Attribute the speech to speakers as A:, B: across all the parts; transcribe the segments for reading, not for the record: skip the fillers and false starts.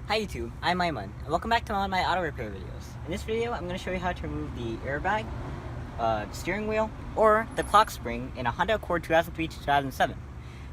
A: Hi YouTube, I'm Aiman, and welcome back to one of my auto repair videos. In this video, I'm going to show you how to remove the airbag, steering wheel, or the clock spring in a Honda Accord 2003-2007.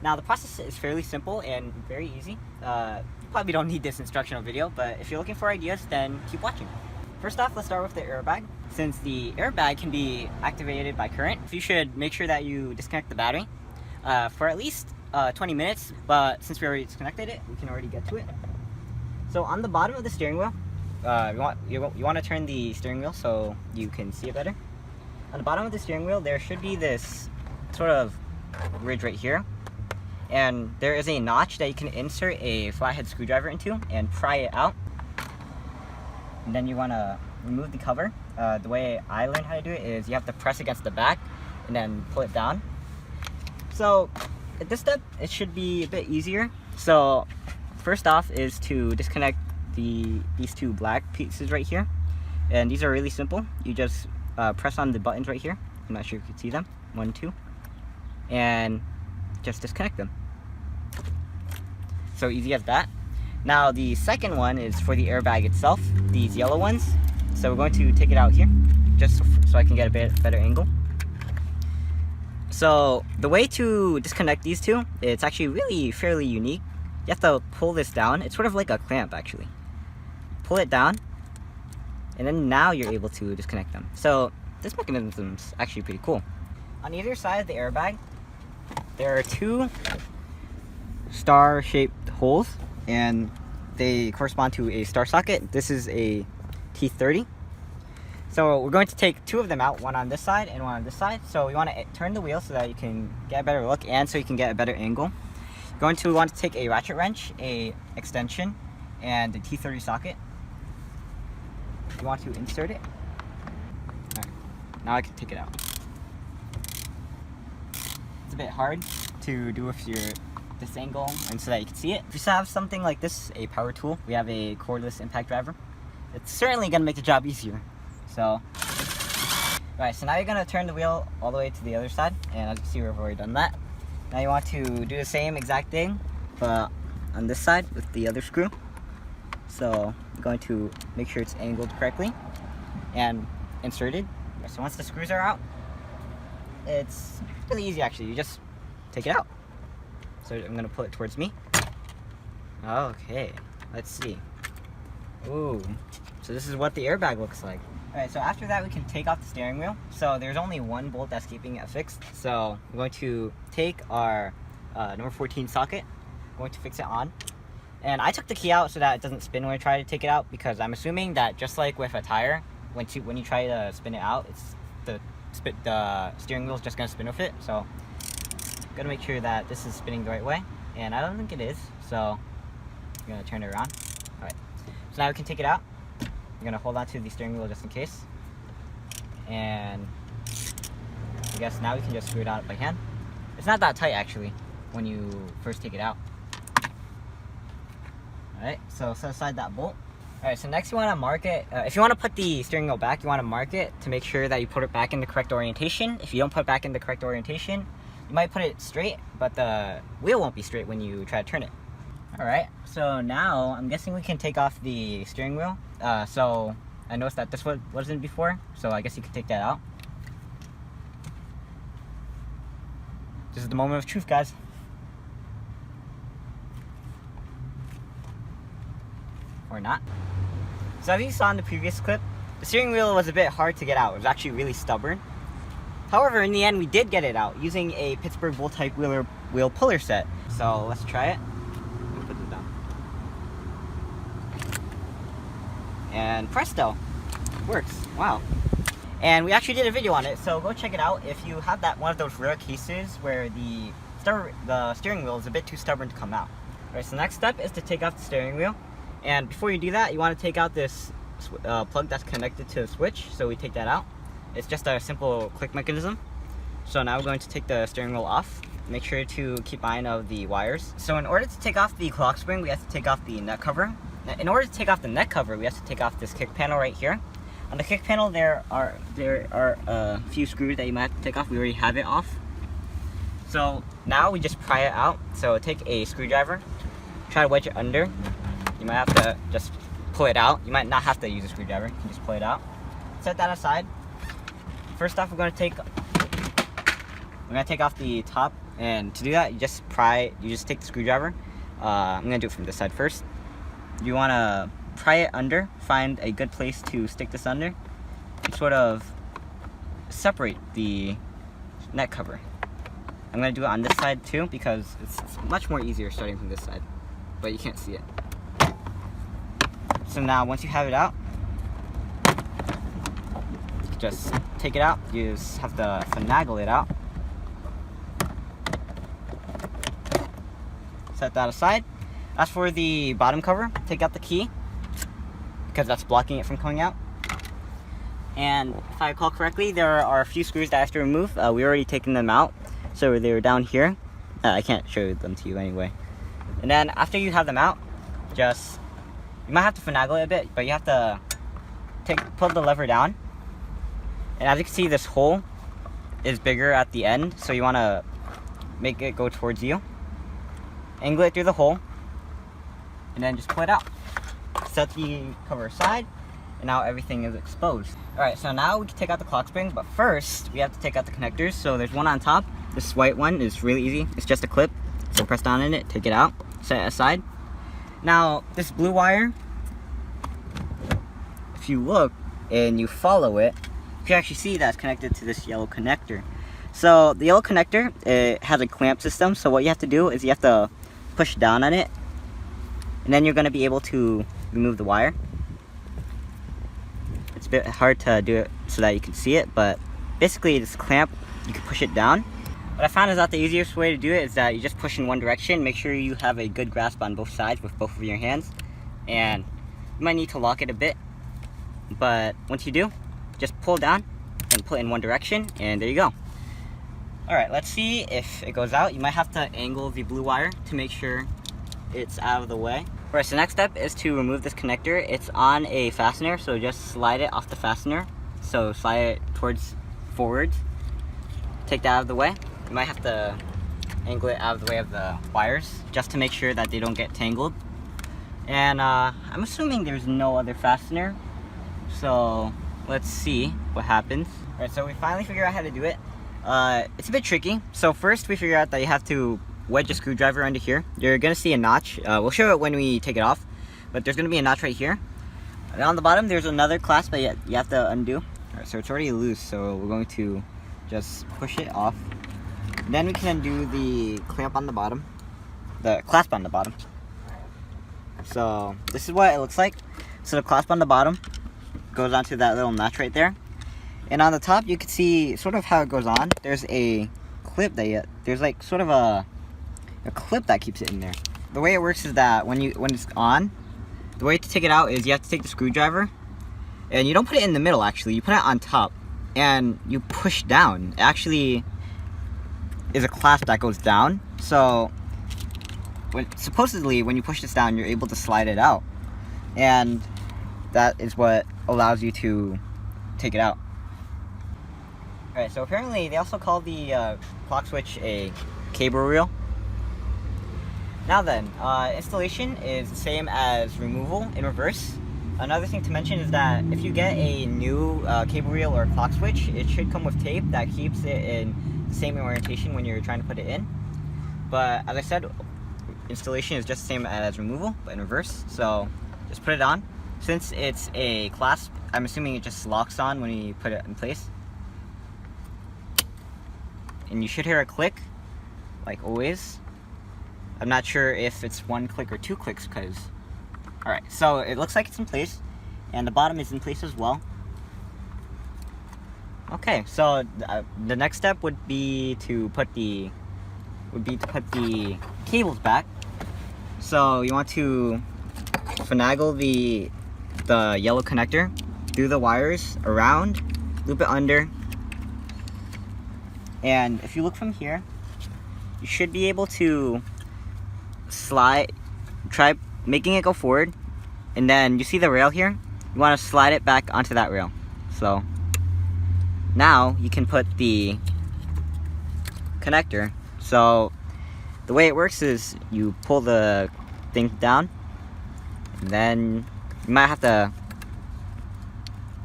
A: Now the process is fairly simple and very easy. You probably don't need this instructional video, but if you're looking for ideas, then keep watching. First off, let's start with the airbag. Since the airbag can be activated by current, you should make sure that you disconnect the battery for at least 20 minutes, but since we already disconnected it, we can already get to it. So on the bottom of the steering wheel, you want to turn the steering wheel so you can see it better. On the bottom of the steering wheel, there should be this sort of ridge right here, and there is a notch that you can insert a flathead screwdriver into and pry it out. And then you want to remove the cover. The way I learned how to do it is you have to press against the back and then pull it down. So at this step, it should be a bit easier. So first off is to disconnect these two black pieces right here, and these are really simple. You just press on the buttons right here. I'm not sure if you can see them. 1, 2, and just disconnect them. So easy as that. Now the second one is for the airbag itself, these yellow ones. So we're going to take it out here, just so I can get a better angle. So the way to disconnect these two, it's actually really fairly unique. You have to pull this down. It's sort of like a clamp actually. Pull it down, and then now you're able to disconnect them. So this mechanism is actually pretty cool. On either side of the airbag, there are two star-shaped holes, and they correspond to a star socket. This is a T30. So we're going to take two of them out, one on this side and one on this side. So we want to turn the wheel so that you can get a better look and so you can get a better angle. You're going to want to take a ratchet wrench, a extension, and the T30 socket. You want to insert it. Alright, now I can take it out. It's a bit hard to do with this angle and so that you can see it. If you have something like this, a power tool, we have a cordless impact driver. It's certainly going to make the job easier. So, alright, so now you're going to turn the wheel all the way to the other side, and as you can see, we've already done that. Now you want to do the same exact thing, but on this side with the other screw. So I'm going to make sure it's angled correctly and inserted. So once the screws are out, it's really easy actually. You just take it out. So I'm going to pull it towards me. Okay, let's see. Ooh, so this is what the airbag looks like. Alright, so after that we can take off the steering wheel. So there's only one bolt that's keeping it fixed. So I'm going to take our number 14 socket. I'm going to fix it on. And I took the key out so that it doesn't spin when I try to take it out, because I'm assuming that just like with a tire, when you try to spin it out, it's the steering wheel is just going to spin with it. So I'm going to make sure that this is spinning the right way. And I don't think it is. So I'm going to turn it around. Alright, so now we can take it out. I'm going to hold on to the steering wheel just in case. And I guess now we can just screw it out by hand. It's not that tight actually when you first take it out. Alright, so set aside that bolt. Alright, so next you want to mark it. If you want to put the steering wheel back, you want to mark it to make sure that you put it back in the correct orientation. If you don't put it back in the correct orientation, you might put it straight, but the wheel won't be straight when you try to turn it. Alright, so now I'm guessing we can take off the steering wheel. So I noticed that this one wasn't before, so I guess you can take that out. This is the moment of truth, guys. Or not. So as you saw in the previous clip, the steering wheel was a bit hard to get out. It was actually really stubborn. However, in the end, we did get it out using a Pittsburgh Bull type wheel puller set. So let's try it. Put this down. And presto, it works. Wow. And we actually did a video on it, so go check it out if you have one of those rare cases where the steering wheel is a bit too stubborn to come out. Alright, so the next step is to take off the steering wheel. And before you do that, you want to take out this plug that's connected to the switch. So we take that out. It's just a simple click mechanism. So now we're going to take the steering wheel off. Make sure to keep eye of the wires. So in order to take off the clock spring, we have to take off the neck cover. In order to take off the neck cover, we have to take off this kick panel right here. On the kick panel, there are a few screws that you might have to take off. We already have it off. So now we just pry it out. So take a screwdriver, try to wedge it under, you might have to just pull it out. You might not have to use a screwdriver. You can just pull it out. Set that aside. First off, we're going to take off the top, and to do that, you just take the screwdriver. I'm going to do it from this side first. You want to pry it under, find a good place to stick this under, and sort of separate the neck cover. I'm going to do it on this side too because it's much more easier starting from this side, but you can't see it. So now once you have it out, just take it out. You just have to finagle it out. Set that aside. As for the bottom cover, take out the key because that's blocking it from coming out. And if I recall correctly, there are a few screws that I have to remove. We already taken them out, so they were down here. I can't show them to you anyway. And then after you have them out, you might have to finagle it a bit, but you have to pull the lever down. And as you can see, this hole is bigger at the end, so you want to make it go towards you. Angle it through the hole, and then just pull it out. Set the cover aside, and now everything is exposed. Alright, so now we can take out the clock spring, but first we have to take out the connectors. So there's one on top. This white one is really easy. It's just a clip. So press down in it, take it out, set it aside. Now, this blue wire, if you look and you follow it, you can actually see that's connected to this yellow connector. So the yellow connector, it has a clamp system. So what you have to do is you have to push down on it, and then you're going to be able to remove the wire. It's a bit hard to do it so that you can see it, but basically this clamp, you can push it down. What I found is that the easiest way to do it is that you just push in one direction. Make sure you have a good grasp on both sides with both of your hands, and you might need to lock it a bit, but once you do, just pull down and pull it in one direction, and there you go. Alright, let's see if it goes out. You might have to angle the blue wire to make sure it's out of the way. Alright, so next step is to remove this connector. It's on a fastener, so just slide it off the fastener. So slide it forwards. Take that out of the way. You might have to angle it out of the way of the wires just to make sure that they don't get tangled. And I'm assuming there's no other fastener, so let's see what happens. Alright, so we finally figured out how to do it. It's a bit tricky. So first we figure out that you have to wedge a screwdriver under here. You're gonna see a notch. We'll show it when we take it off, but there's gonna be a notch right here. And on the bottom there's another clasp that you have to undo. Alright, so it's already loose, so we're going to just push it off. Then we can undo the clamp on the bottom, the clasp on the bottom. So this is what it looks like. So the clasp on the bottom goes onto that little notch right there. And on the top, you can see sort of how it goes on. There's a clip there's like sort of a clip that keeps it in there. The way it works is that when it's on, the way to take it out is you have to take the screwdriver, and you don't put it in the middle actually. You put it on top, and you push down. It actually is a clasp that goes down. So supposedly when you push this down, you're able to slide it out, and that is what allows you to take it out. Alright, so apparently they also call the clock switch a cable reel. Now then, installation is the same as removal in reverse. Another thing to mention is that if you get a new cable reel or clock switch, it should come with tape that keeps it in the same orientation when you're trying to put it in. But as I said, installation is just the same as removal, but in reverse. So just put it on. Since it's a clasp, I'm assuming it just locks on when you put it in place. And you should hear a click, like always. I'm not sure if it's one click or two clicks, because... Alright, so it looks like it's in place, and the bottom is in place as well. Okay, so the next step would be to put the cables back. So you want to finagle the yellow connector through the wires, around, loop it under, and if you look from here, you should be able to try making it go forward, and then you see the rail here, you want to slide it back onto that rail. So now you can put the connector. So the way it works is you pull the thing down, And then you might have to.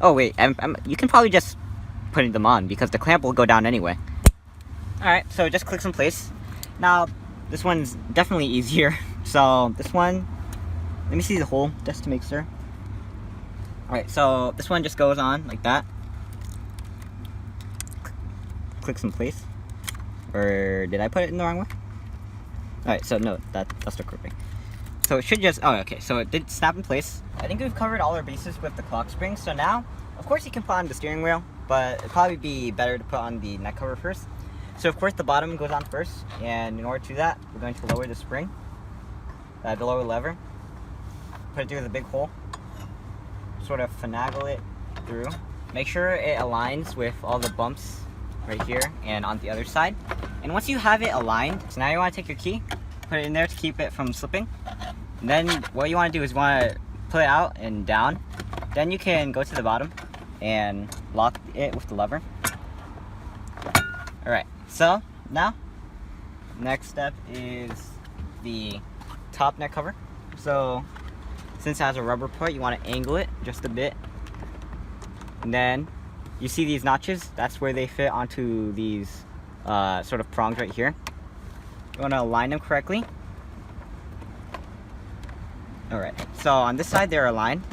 A: Oh wait, you can probably just put them on because the clamp will go down anyway. Alright, so it just clicks in place. Now, this one's definitely easier. So this one, let me see the hole just to make sure. Alright, so this one just goes on like that. Clicks in place. Or did I put it in the wrong way? Alright, so no, that's the correct way. So it should just, oh okay, so it did snap in place. I think we've covered all our bases with the clock spring. So now, of course you can put on the steering wheel, but it'd probably be better to put on the neck cover first. So of course the bottom goes on first, and in order to do that, we're going to lower the spring, the lower lever, put it through the big hole, sort of finagle it through. Make sure it aligns with all the bumps right here and on the other side. And once you have it aligned, so now you want to take your key, put it in there to keep it from slipping. And then what you want to do is you want to pull it out and down. Then you can go to the bottom and lock it with the lever. Alright, so now next step is the top neck cover. So since it has a rubber part, you want to angle it just a bit. And then you see these notches? That's where they fit onto these sort of prongs right here. You want to align them correctly. Alright, so on this side they're aligned.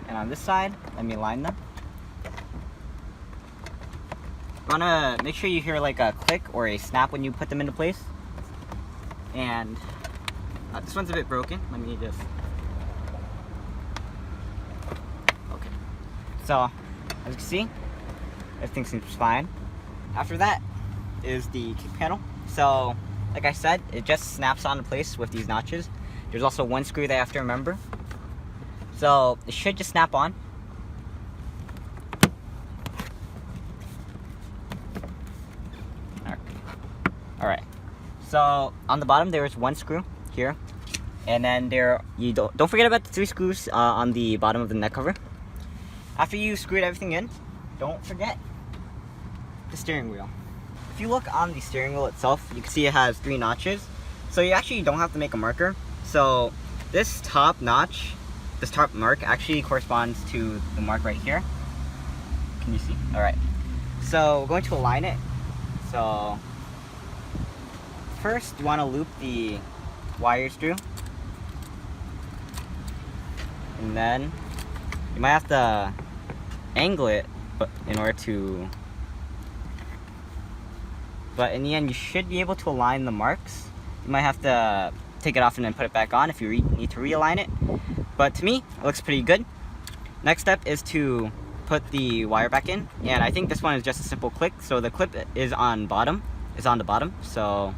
A: And on this side, let me align them. You want to make sure you hear like a click or a snap when you put them into place. And this one's a bit broken. Let me just... Okay. So, as you can see, everything seems fine. After that is the kick panel. So, like I said, it just snaps onto place with these notches. There's also one screw that you have to remember. So, it should just snap on. Alright. So, on the bottom there is one screw here. And then you don't forget about the 3 screws on the bottom of the neck cover. After you screwed everything in, don't forget the steering wheel. If you look on the steering wheel itself, you can see it has 3 notches. So you actually don't have to make a marker. So this top notch, this top mark actually corresponds to the mark right here. Can you see? Alright. So we're going to align it. So first you want to loop the wires through. And then you might have to angle it in order to... But in the end, you should be able to align the marks. You might have to take it off and then put it back on if you need to realign it. But to me, it looks pretty good. Next step is to put the wire back in. And I think this one is just a simple click. So the clip is on the bottom. So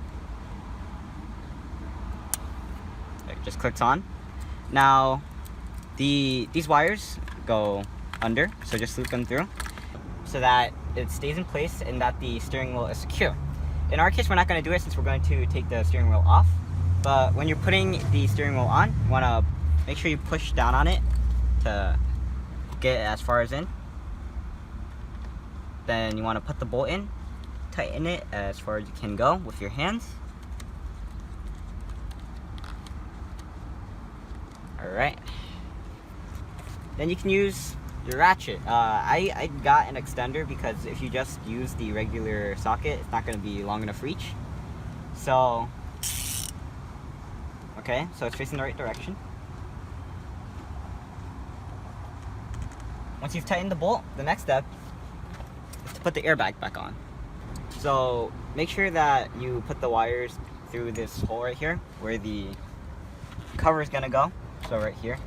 A: it just clicks on. Now, these wires go under. So just loop them through so that it stays in place and that the steering wheel is secure. In our case, we're not going to do it since we're going to take the steering wheel off. But when you're putting the steering wheel on, you want to make sure you push down on it to get it as far as in. Then you want to put the bolt in, tighten it as far as you can go with your hands. Alright. Then you can use your ratchet. I got an extender because if you just use the regular socket, it's not going to be long enough reach. So, okay, so it's facing the right direction. Once you've tightened the bolt, the next step is to put the airbag back on. So make sure that you put the wires through this hole right here where the cover is going to go. So right here.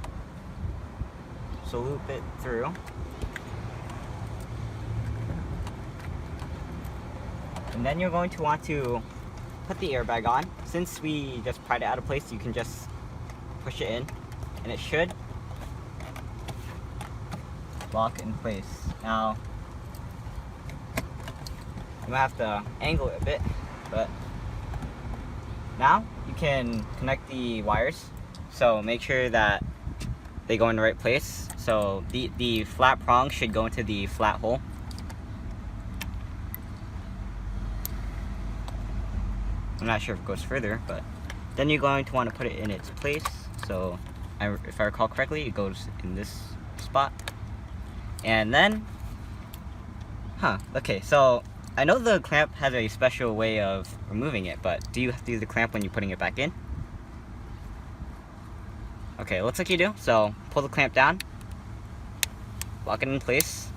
A: So loop it through. And then you're going to want to put the airbag on. Since we just pried it out of place, you can just push it in and it should lock in place. Now, you might have to angle it a bit, but now you can connect the wires. So make sure that they go in the right place. So the flat prong should go into the flat hole. I'm not sure if it goes further, but then you're going to want to put it in its place. So if I recall correctly, it goes in this spot. And then, okay, so I know the clamp has a special way of removing it, but do you have to use the clamp when you're putting it back in? Okay, it looks like you do. So pull the clamp down, lock it in place,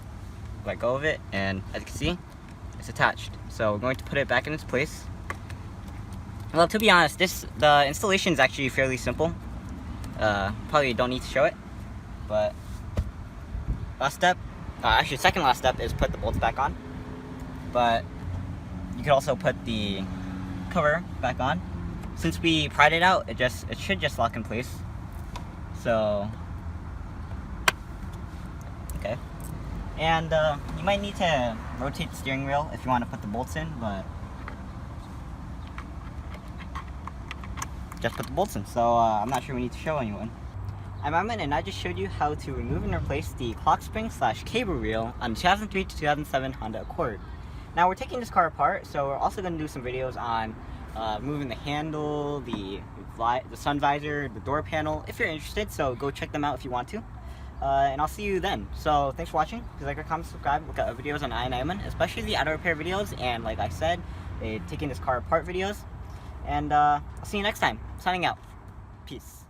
A: let go of it, and as you can see, it's attached. So we're going to put it back in its place. Well, to be honest, the installation is actually fairly simple. Probably don't need to show it, but last step, actually second last step, is put the bolts back on. But you could also put the cover back on. Since we pried it out, it should just lock in place. So, okay. And you might need to rotate the steering wheel if you want to put the bolts in, but just put the bolts in. So I'm not sure we need to show anyone. I'm Aiman, and I just showed you how to remove and replace the clock spring / cable reel on the 2003 to 2007 Honda Accord. Now we're taking this car apart, so we're also going to do some videos on moving the handle, the sun visor, the door panel, if you're interested. So go check them out if you want to. And I'll see you then. So thanks for watching. Please like, comment, subscribe, look at other videos on EYeOnAiman, especially the auto repair videos, and like I said, taking this car apart videos. And I'll see you next time. Signing out. Peace.